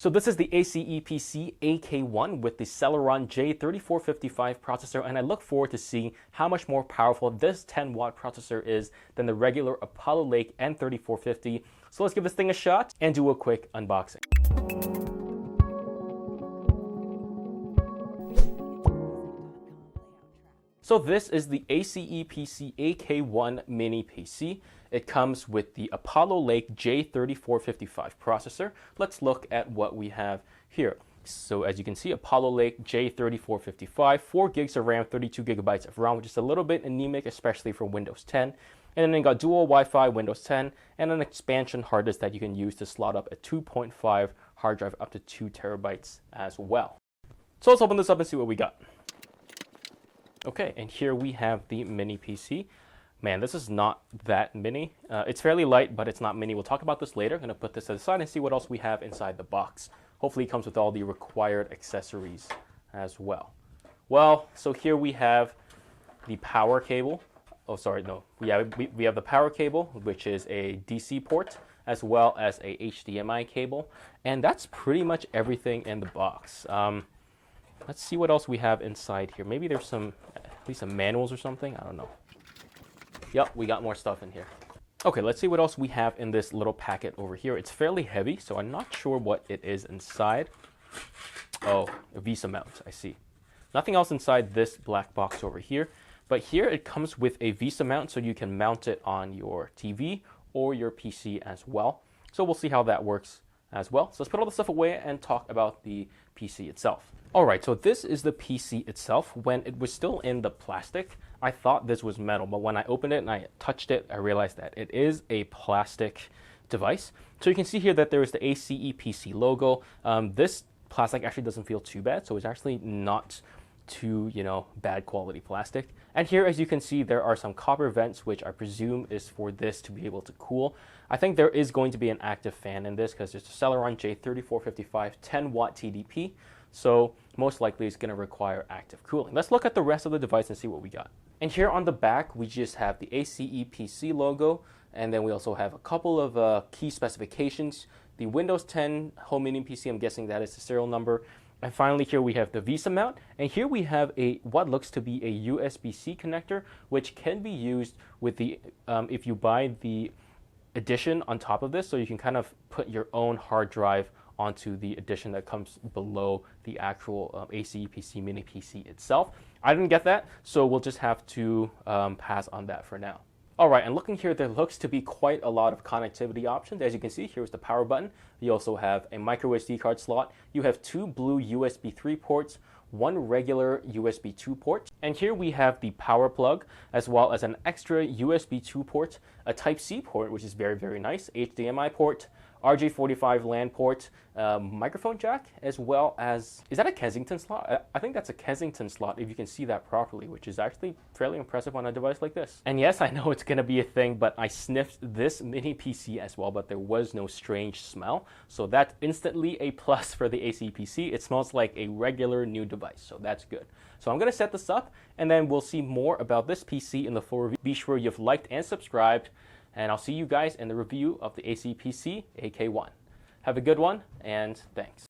So this is the ACEPC AK1 with the Celeron J3455 processor, and I look forward to seeing how much more powerful this 10-watt processor is than the regular Apollo Lake N3450. So let's give this thing a shot and do a quick unboxing. So this is the ACEPC AK1 mini PC. It comes with the Apollo Lake J3455 processor. Let's look at what we have here. So as you can see, Apollo Lake J3455, 4 gigs of RAM, 32 gigabytes of ROM, which is a little bit anemic, especially for Windows 10. And then you got dual Wi-Fi, Windows 10, and an expansion hard disk that you can use to slot up a 2.5 hard drive up to 2 terabytes as well. So let's open this up and see what we got. Okay, and here we have the mini PC. Man, this is not that mini. It's fairly light, but it's not mini. We'll talk about this later. I'm going to put this aside and see what else we have inside the box. Hopefully it comes with all the required accessories as well. Well, so here we have the power cable. Oh, sorry, no. We have the power cable, which is a DC port, as well as a HDMI cable. And that's pretty much everything in the box. Let's see what else we have inside here. Maybe there's at least some manuals or something. I don't know. Yep, we got more stuff in here. Okay, let's see what else we have in this little packet over here. It's fairly heavy, so I'm not sure what it is inside. Oh, a VESA mount, I see. Nothing else inside this black box over here. But here it comes with a VESA mount, so you can mount it on your TV or your PC as well. So we'll see how that works as well. So let's put all the stuff away and talk about the PC itself. All right, so this is the PC itself. When it was still in the plastic, I thought this was metal, but when I opened it and I touched it, I realized that it is a plastic device. So you can see here that there is the ACEPC logo. This plastic actually doesn't feel too bad, so it's actually not too, bad quality plastic. And here, as you can see, there are some copper vents, which I presume is for this to be able to cool. I think there is going to be an active fan in this because there's a Celeron J3455 10-watt TDP. So most likely it's going to require active cooling. Let's look at the rest of the device and see what we got. And here on the back, we just have the ACEPC logo, and then we also have a couple of key specifications. The Windows 10 home mini PC, I'm guessing that is the serial number. And finally here we have the VESA mount, and here we have what looks to be a USB-C connector, which can be used with the if you buy the edition on top of this, so you can kind of put your own hard drive onto the edition that comes below the actual ACEPC mini PC itself. I didn't get that, so we'll just have to pass on that for now. All right, and looking here, there looks to be quite a lot of connectivity options. As you can see, here's the power button. You also have a micro SD card slot. You have 2 blue USB 3 ports, 1 regular USB 2 port. And here we have the power plug, as well as an extra USB 2 port, a Type-C port, which is very, very nice, HDMI port, RJ45 LAN port, microphone jack, as well as, is that a Kensington slot? I think that's a Kensington slot if you can see that properly, which is actually fairly impressive on a device like this. And yes, I know it's gonna be a thing, but I sniffed this mini PC as well, but there was no strange smell. So that's instantly a plus for the ACEPC. It smells like a regular new device, so that's good. So I'm gonna set this up, and then we'll see more about this PC in the full review. Be sure you've liked and subscribed, and I'll see you guys in the review of the ACEPC AK1. Have a good one, and thanks.